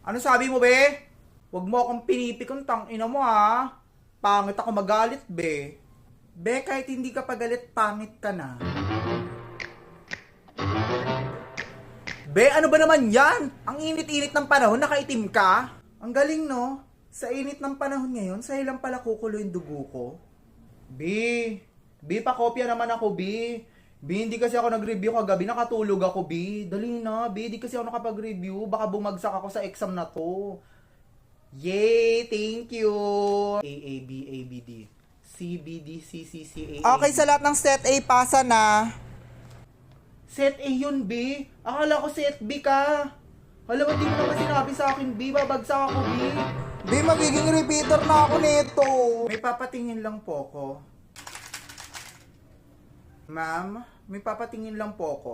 Ano sabi mo, be? Huwag mo akong pinipikon, tangina mo, ha? Pangit ako magalit, be. Be, kahit hindi ka pagalit, pangit ka na. Be, ano ba naman yan? Ang init-init ng panahon, nakaitim ka? Ang galing, no? Sa init ng panahon ngayon, sa'yo lang pala kukulo yung dugo ko. B, pakopya naman ako, B. B, hindi kasi ako nag-review kagabi, nakatulog ako, B. Dali na, B, hindi kasi ako nakapag-review. Baka bumagsak ako sa exam na to. Yay, thank you. A, B, D. C, B, D, C, C, C, A. Okay, sa lahat ng set A, pasa na. Set A yun, B. Akala ko set B ka. Alam mo, di mo naman sinabi sa akin, B. Babagsak ako, B. B, magiging repeater na ako nito. May papatingin lang po ako. Ma'am, may papatingin lang po ako.